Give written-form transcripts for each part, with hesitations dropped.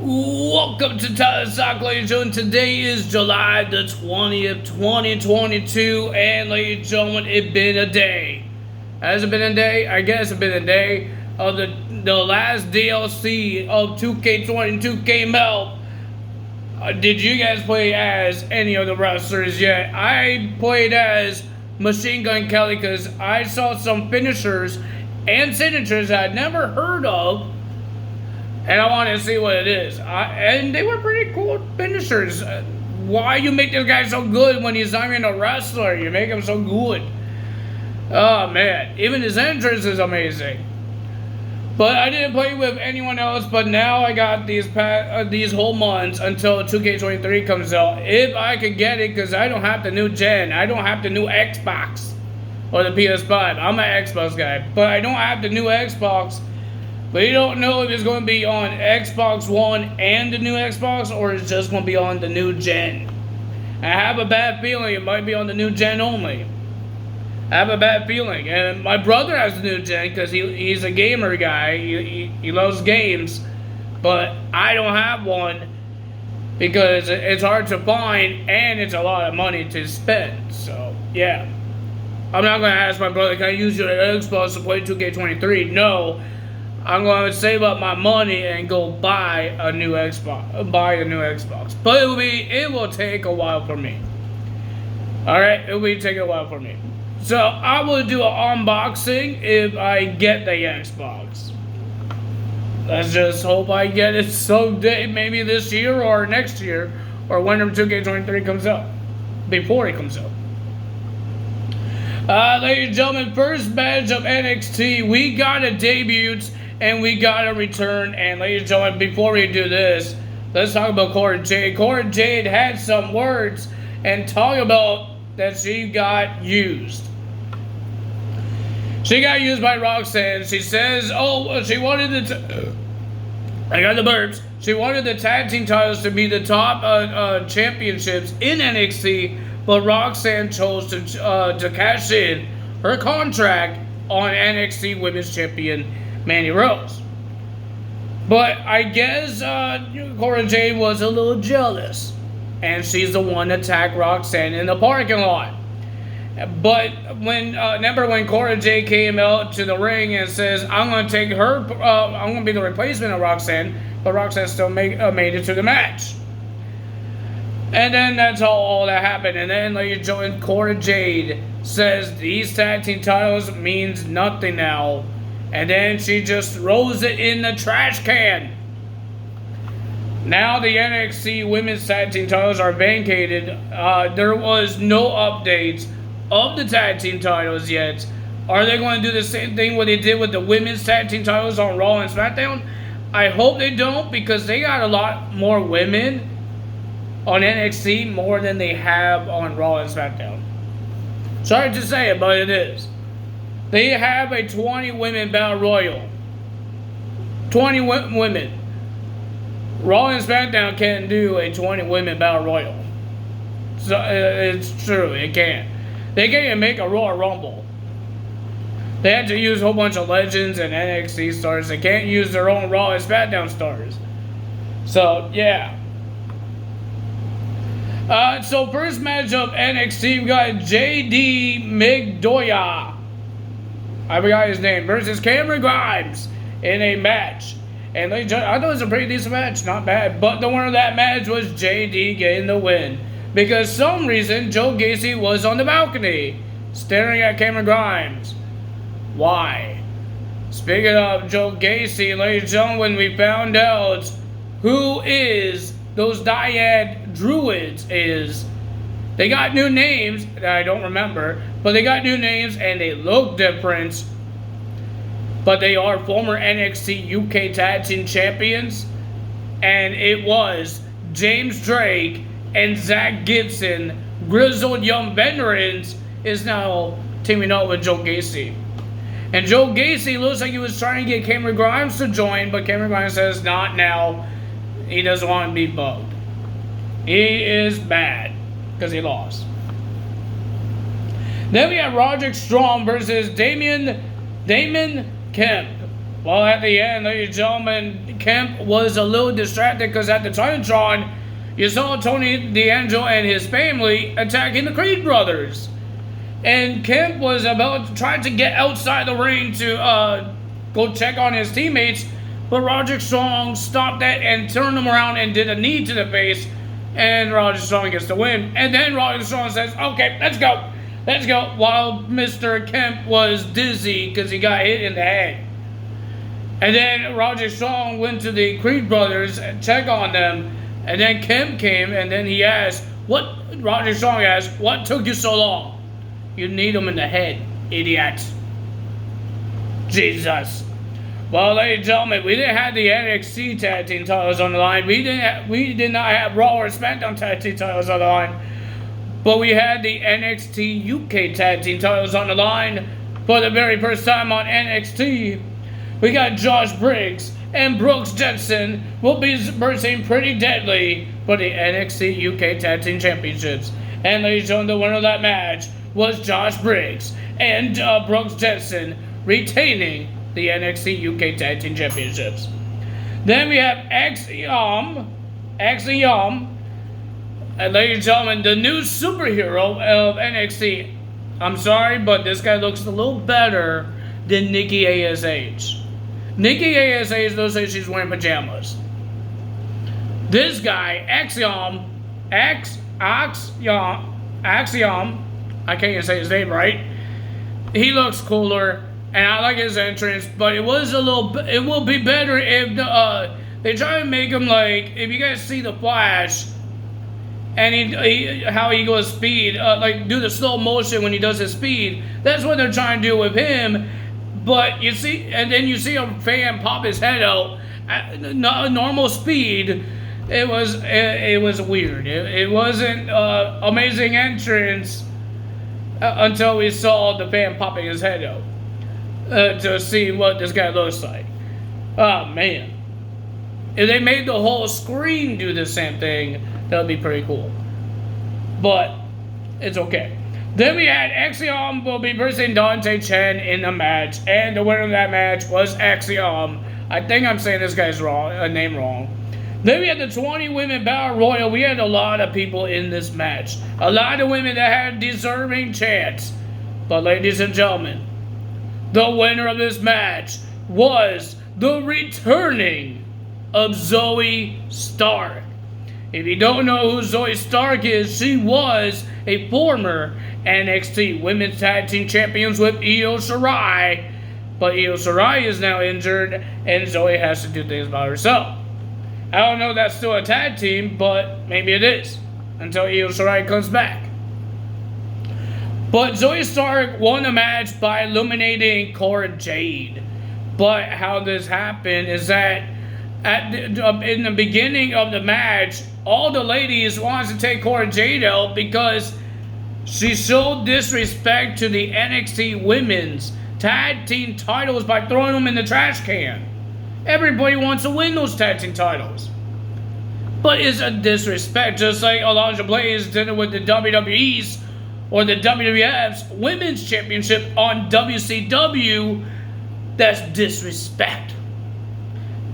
Welcome to Tyler Sock, ladies and gentlemen. Today is July the 20th, 2022, and ladies and gentlemen, it's been a day. Has it been a day? I guess it's been a day of the last DLC of 2K22 came out. Did you guys play as any of the wrestlers yet? I played as Machine Gun Kelly because I saw some finishers and signatures I'd never heard of. And I wanted to see what it is. And they were pretty cool finishers. Why you make this guy so good when he's not even a wrestler? You make him so good. Oh, man. Even his entrance is amazing. But I didn't play with anyone else. But now I got these whole months until 2K23 comes out. If I could get it, because I don't have the new gen. I don't have the new Xbox. Or the PS5. I'm an Xbox guy. But I don't have the new Xbox. But you don't know if it's going to be on Xbox One and the new Xbox, or it's just going to be on the new gen. I have a bad feeling it might be on the new gen only. I have a bad feeling. And my brother has the new gen because he's a gamer guy. He loves games. But I don't have one because it's hard to find and it's a lot of money to spend. So, yeah. I'm not going to ask my brother, can I use your Xbox to play 2K23? No. I'm going to save up my money and go buy a new Xbox. But it will take a while for me. Alright, it will take a while for me. So I will do an unboxing if I get the Xbox. Let's just hope I get it someday, maybe this year or next year, or whenever 2K23 comes out. Before it comes out. Ladies and gentlemen, first match of NXT. We got a debut. And we got a return. And ladies and gentlemen, before we do this, let's talk about Cora Jade. Cora Jade had some words and talk about that she got used. She got used by Roxanne. She says, she wanted the... I got the burps. She wanted the tag team titles to be the top championships in NXT, but Roxanne chose to cash in her contract on NXT Women's Champion Mandy Rose. But I guess Cora Jade was a little jealous. And she's the one that attacked Roxanne in the parking lot. But when Cora Jade came out to the ring and says, I'm going to take her, I'm going to be the replacement of Roxanne. But Roxanne still made it to the match. And then that's all that happened. And then ladies and gentlemen, Cora Jade says these tag team titles means nothing now. And then she just throws it in the trash can. Now the NXT Women's Tag Team titles are vacated. There was no updates of the tag team titles yet. Are they going to do the same thing what they did with the Women's Tag Team titles on Raw and SmackDown? I hope they don't, because they got a lot more women on NXT more than they have on Raw and SmackDown. Sorry to say it, but it is. They have a 20 women battle royal. 20 women. Raw and SmackDown can't do a 20 women battle royal. So it's true, it can't. They can't even make a Royal Rumble. They had to use a whole bunch of legends and NXT stars. They can't use their own Raw and SmackDown stars. So, yeah. So first match of NXT, we got JD McDoya. I forgot his name, versus Cameron Grimes in a match. And I thought it was a pretty decent match, not bad. But the winner of that match was JD getting the win. Because some reason, Joe Gacy was on the balcony, staring at Cameron Grimes. Why? Speaking of Joe Gacy, ladies and gentlemen, we found out who is those Dyad Druids is. They got new names that I don't remember, but they got new names and they look different. But they are former NXT UK Tag Team Champions. And it was James Drake and Zach Gibson, grizzled young veterans, is now teaming up with Joe Gacy. And Joe Gacy looks like he was trying to get Cameron Grimes to join, but Cameron Grimes says not now. He doesn't want to be bugged. He is mad because he lost. Then we have Roderick Strong versus Damon Kemp. Well, at the end, ladies and gentlemen, Kemp was a little distracted because at the Titantron, you saw Tony D'Angelo and his family attacking the Creed brothers. And Kemp was about to try to get outside the ring to go check on his teammates, but Roderick Strong stopped that and turned him around and did a knee to the face, and Roderick Strong gets the win. And then Roderick Strong says, okay, let's go, while Mr. Kemp was dizzy because he got hit in the head. And then Roderick Strong went to the Creed brothers and checked on them, and then Kemp came, and then he asked, Roderick Strong asked, what took you so long? You need him in the head, idiot. Jesus. Well, ladies and gentlemen, we didn't have the NXT tag team titles on the line. We did not have Raw or SmackDown tag team titles on the line. But we had the NXT UK tag team titles on the line. For the very first time on NXT, we got Josh Briggs and Brooks Jensen will be versing Pretty Deadly for the NXT UK tag team championships. And ladies and gentlemen, the winner of that match was Josh Briggs and Brooks Jensen retaining the NXT UK Tag Team Championships. Then we have Axiom, and ladies and gentlemen, the new superhero of NXT. I'm sorry, but this guy looks a little better than Nikki ASH. Nikki ASH looks like she's wearing pajamas. This guy, Axiom, I can't even say his name right. He looks cooler, and I like his entrance, but it will be better if they try to make him like, if you guys see the Flash, and how he goes speed, like do the slow motion when he does his speed. That's what they're trying to do with him. But you see, and then you see a fan pop his head out at normal speed. It was weird. It wasn't amazing entrance. Until we saw the fan popping his head out to see what this guy looks like. Oh man. If they made the whole screen do the same thing, that would be pretty cool. But it's okay. Then we had Axiom will be versing Dante Chen in the match, and the winner of that match was Axiom. I think I'm saying this guy's name wrong. Then we had the 20 women battle royal. We had a lot of people in this match. A lot of women that had deserving chance. But ladies and gentlemen, the winner of this match was the returning of Zoe Stark. If you don't know who Zoe Stark is, she was a former NXT Women's Tag Team Champions with Io Shirai. But Io Shirai is now injured, and Zoe has to do things by herself. I don't know if that's still a tag team, but maybe it is, until Io Shirai comes back. But Zoe Stark won the match by eliminating Cora Jade. But how this happened is that in the beginning of the match, all the ladies wanted to take Cora Jade out because she showed disrespect to the NXT Women's Tag Team titles by throwing them in the trash can. Everybody wants to win those tag team titles. But it's a disrespect, just like Elijah Blaze did it with the WWE's or the WWF's Women's Championship on WCW. That's disrespect.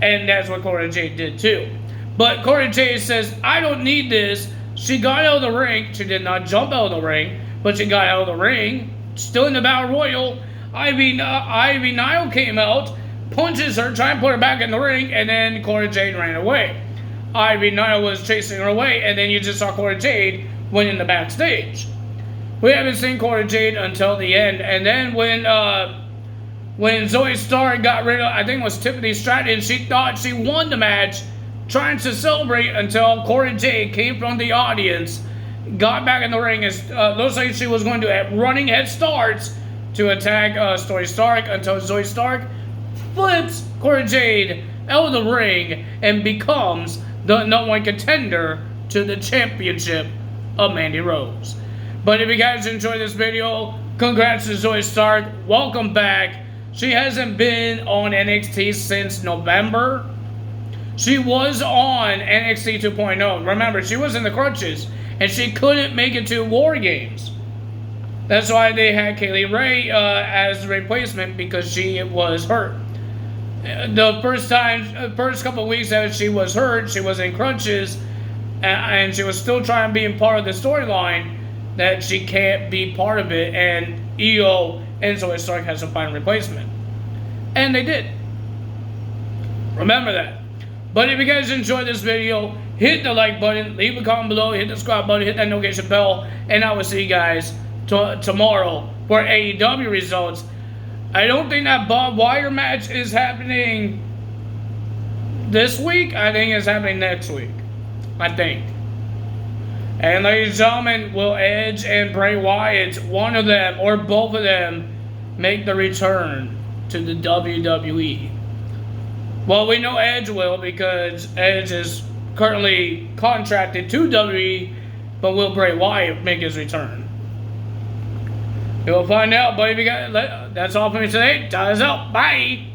And that's what Cora Jade did too. But Cora Jade says, I don't need this. She got out of the ring. She did not jump out of the ring, but she got out of the ring. Still in the Battle Royal. Ivy Nile came out, punches her, trying to put her back in the ring, and then Cora Jade ran away. Ivy Nile was chasing her away, and then you just saw Cora Jade went in the backstage. We haven't seen Cora Jade until the end, and then when Zoe Stark got rid of, I think it was Tiffany Stratton, she thought she won the match, trying to celebrate until Cora Jade came from the audience, got back in the ring, and looks like she was going to have running head starts to attack Zoe Stark until Zoe Stark flips Cora Jade out of the ring and becomes the number one contender to the championship of Mandy Rose. But if you guys enjoyed this video, congrats to Zoe Stark. Welcome back. She hasn't been on NXT since November. She was on NXT 2.0. Remember, she was in the crutches, and she couldn't make it to War Games. That's why they had Kaylee Ray as a replacement, because she was hurt. The first couple of weeks that she was hurt, she was in crutches, and she was still trying to be a part of the storyline that she can't be part of it, and EO and Zoe Stark has to find a replacement. And they did. Remember that. But if you guys enjoyed this video, hit the like button, leave a comment below, hit the subscribe button, hit that notification bell, and I will see you guys tomorrow for AEW results. I don't think that Bob Wire match is happening this week. I think it's happening next week. I think. And ladies and gentlemen, will Edge and Bray Wyatt, one of them or both of them, make the return to the WWE? Well, we know Edge will, because Edge is currently contracted to WWE, but will Bray Wyatt make his return? You'll find out, but if you got, that's all for me today. Time is out. Bye.